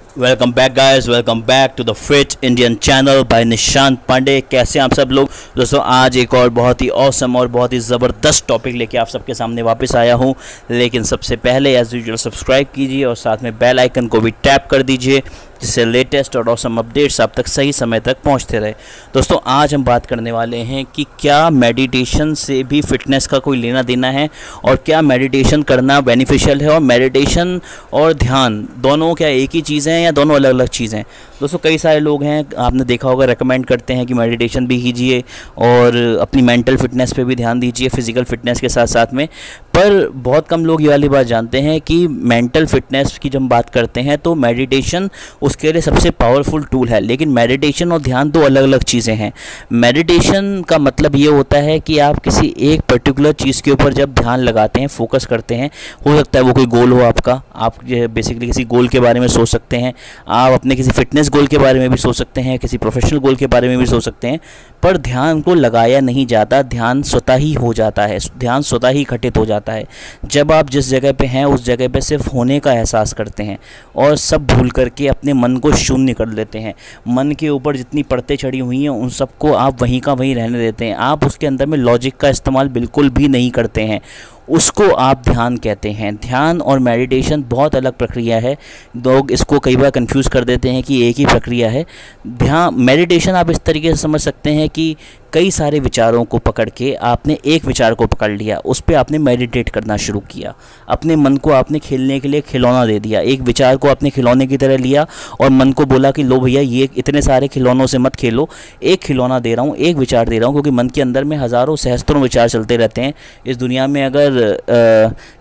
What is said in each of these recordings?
Welcome back guys, welcome back to the fit Indian channel by Nishant Pandey. कैसे हैं आप सब लोग दोस्तों? आज एक और बहुत ही ऑसम और बहुत ही ज़बरदस्त टॉपिक लेके आप सबके सामने वापस आया हूं। लेकिन सबसे पहले एज यूजुअल सब्सक्राइब कीजिए और साथ में बेल आइकन को भी टैप कर दीजिए, जिससे लेटेस्ट और ऑसम अपडेट्स आप तक सही समय तक पहुंचते रहे। दोस्तों आज हम बात करने वाले हैं कि क्या मेडिटेशन से भी फिटनेस का कोई लेना देना है और क्या मेडिटेशन करना बेनिफिशियल है, और मेडिटेशन और ध्यान दोनों क्या एक ही चीज़ हैं या दोनों अलग अलग चीज़ें हैं। दोस्तों कई सारे लोग हैं, आपने देखा होगा, रेकमेंड करते हैं कि मेडिटेशन भी कीजिए और अपनी मेंटल फिटनेस पे भी ध्यान दीजिए फिज़िकल फिटनेस के साथ साथ में। पर बहुत कम लोग ये वाली बात जानते हैं कि मेंटल फिटनेस की जब हम बात करते हैं तो मेडिटेशन उसके लिए सबसे पावरफुल टूल है। लेकिन मेडिटेशन और ध्यान दो अलग अलग चीज़ें हैं। मेडिटेशन का मतलब ये होता है कि आप किसी एक पर्टिकुलर चीज़ के ऊपर जब ध्यान लगाते हैं, फोकस करते हैं, हो सकता है वो कोई गोल हो आपका, आप बेसिकली किसी गोल के बारे में सोच सकते हैं, आप अपने किसी फिटनेस गोल के बारे में भी सोच सकते हैं, किसी प्रोफेशनल गोल के बारे में भी सोच सकते हैं। पर ध्यान को लगाया नहीं जाता, ध्यान स्वतः ही हो जाता है, ध्यान स्वतः ही घटित हो जाता है जब आप जिस जगह पे हैं उस जगह पे सिर्फ होने का एहसास करते हैं और सब भूल करके अपने मन को शून्य कर लेते हैं। मन के ऊपर जितनी परतें चढ़ी हुई हैं उन सबको आप वहीं का वहीं रहने देते हैं। आप उसके अंदर में लॉजिक का इस्तेमाल बिल्कुल भी नहीं करते हैं, उसको आप ध्यान कहते हैं। ध्यान और मेडिटेशन बहुत अलग प्रक्रिया है। लोग इसको कई बार कंफ्यूज कर देते हैं कि एक ही प्रक्रिया है। ध्यान मेडिटेशन आप इस तरीके से समझ सकते हैं कि कई सारे विचारों को पकड़ के आपने एक विचार को पकड़ लिया, उस पर आपने मेडिटेट करना शुरू किया, अपने मन को आपने खेलने के लिए खिलौना दे दिया। एक विचार को आपने खिलौने की तरह लिया और मन को बोला कि लो भैया ये इतने सारे खिलौनों से मत खेलो, एक खिलौना दे रहा हूँ, एक विचार दे रहा हूँ। क्योंकि मन के अंदर में हज़ारों सहस्त्रों विचार चलते रहते हैं। इस दुनिया में अगर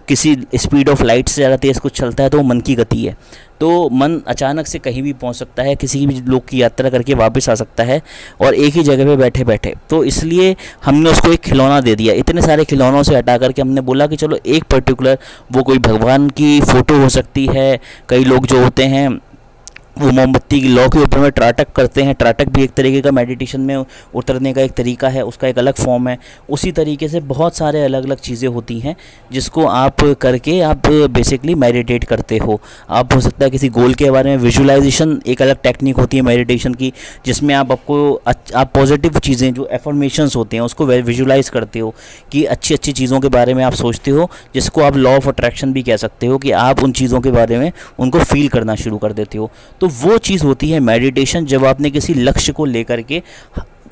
किसी स्पीड ऑफ लाइट से ज़्यादा तेज़ कुछ चलता है तो वो मन की गति है। तो मन अचानक से कहीं भी पहुंच सकता है, किसी भी लोग की यात्रा करके वापस आ सकता है और एक ही जगह पे बैठे बैठे। तो इसलिए हमने उसको एक खिलौना दे दिया। इतने सारे खिलौनों से हटा करके हमने बोला कि चलो एक पर्टिकुलर, वो कोई भगवान की फ़ोटो हो सकती है। कई लोग जो होते हैं वो मोमबत्ती की लौ के ऊपर में त्राटक करते हैं। त्राटक भी एक तरीके का मेडिटेशन में उतरने का एक तरीका है, उसका एक अलग फॉर्म है। उसी तरीके से बहुत सारे अलग अलग चीज़ें होती हैं जिसको आप करके आप बेसिकली मेडिटेट करते हो। आप हो सकता है किसी गोल के बारे में, विजुअलाइजेशन एक अलग टेक्निक होती है मेडिटेशन की, जिसमें आप पॉजिटिव चीज़ें जो एफर्मेशंस होते हैं उसको विजुअलाइज करते हो कि अच्छी अच्छी चीज़ों के बारे में आप सोचते हो, जिसको आप लॉ ऑफ अट्रैक्शन भी कह सकते हो कि आप उन चीज़ों के बारे में उनको फील करना शुरू कर देते हो। तो वो चीज़ होती है मेडिटेशन, जब आपने किसी लक्ष्य को लेकर के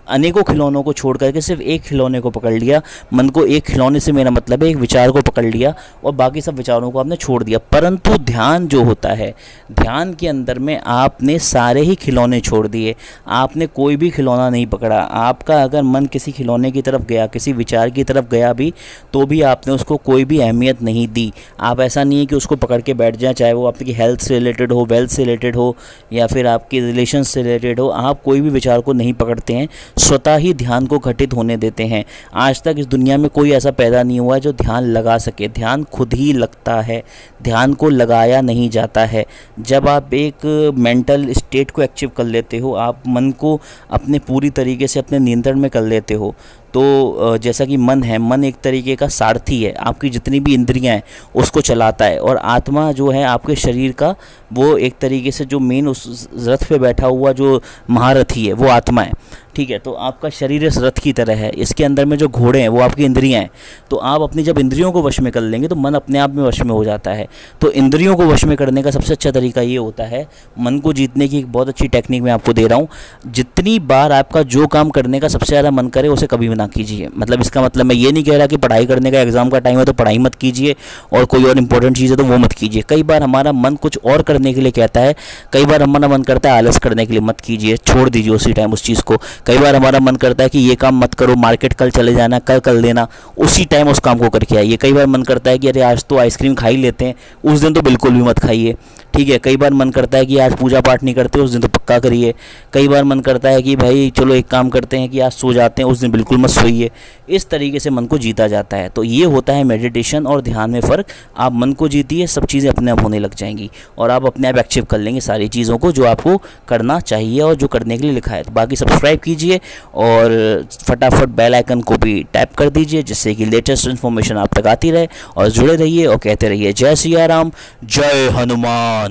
अनेकों खिलौनों को छोड़ करके सिर्फ एक खिलौने को पकड़ लिया। मन को एक खिलौने से मेरा मतलब है एक विचार को पकड़ लिया और बाकी सब विचारों को आपने छोड़ दिया। परंतु ध्यान जो होता है, ध्यान के अंदर में आपने सारे ही खिलौने छोड़ दिए, आपने कोई भी खिलौना नहीं पकड़ा। आपका अगर मन किसी खिलौने की तरफ गया, किसी विचार की तरफ गया भी, तो भी आपने उसको कोई भी अहमियत नहीं दी। आप ऐसा नहीं है कि उसको पकड़ के बैठ जाए, चाहे वो आपकी हेल्थ से रिलेटेड हो, वेल्थ से रिलेटेड हो या फिर आपके रिलेशन से रिलेटेड हो। आप कोई भी विचार को नहीं पकड़ते हैं, स्वतः ही ध्यान को घटित होने देते हैं। आज तक इस दुनिया में कोई ऐसा पैदा नहीं हुआ जो ध्यान लगा सके। ध्यान खुद ही लगता है, ध्यान को लगाया नहीं जाता है। जब आप एक मेंटल स्टेट को अचीव कर लेते हो, आप मन को अपने पूरी तरीके से अपने नियंत्रण में कर लेते हो, तो जैसा कि मन है, मन एक तरीके का सारथी है, आपकी जितनी भी इंद्रियां हैं उसको चलाता है। और आत्मा जो है आपके शरीर का, वो एक तरीके से जो मेन उस रथ पे बैठा हुआ जो महारथी है वो आत्मा है। ठीक है, तो आपका शरीर इस रथ की तरह है, इसके अंदर में जो घोड़े हैं वो आपकी इंद्रियां हैं। तो आप अपनी जब इंद्रियों को वश में कर लेंगे तो मन अपने आप में वश में हो जाता है। तो इंद्रियों को वश में करने का सबसे अच्छा तरीका ये होता है, मन को जीतने की एक बहुत अच्छी टेक्निक मैं आपको दे रहा हूँ। जितनी बार आपका जो काम करने का सबसे ज़्यादा मन करे उसे कभी भी ना कीजिए। मतलब इसका मतलब मैं ये नहीं कह रहा कि पढ़ाई करने का एग्जाम का टाइम है तो पढ़ाई मत कीजिए और कोई और इंपॉर्टेंट चीज़ है तो वो मत कीजिए। कई बार हमारा मन कुछ और करने के लिए कहता है, कई बार हमारा मन करता है आलस करने के लिए, मत कीजिए, छोड़ दीजिए उसी टाइम उस चीज़ को। कई बार हमारा मन करता है कि ये काम मत करो, मार्केट कल चले जाना, कल कर लेना, उसी टाइम उस काम को करके आइए। कई बार मन करता है कि अरे आज तो आइसक्रीम खा ही लेते हैं, उस दिन तो बिल्कुल भी मत खाइए। ठीक है, कई बार मन करता है कि आज पूजा पाठ नहीं करते, उस दिन तो पक्का करिए। कई बार मन करता है कि भाई चलो एक काम करते हैं कि आज सो जाते हैं, उस दिन बिल्कुल मत सोइए। इस तरीके से मन को जीता जाता है। तो ये होता है मेडिटेशन और ध्यान में फ़र्क। आप मन को जीतिए, सब चीज़ें अपने आप होने लग जाएंगी और आप अपने आप अचीव कर लेंगे सारी चीज़ों को जो आपको करना चाहिए और जो करने के लिए लिखा है। तो बाकी सब्सक्राइब कीजिए और फटाफट बेल आइकन को भी टैप कर दीजिए, जिससे कि लेटेस्ट इन्फॉर्मेशन आप तक आती रहे। और जुड़े रहिए और कहते रहिए जय सिया राम, जय हनुमान।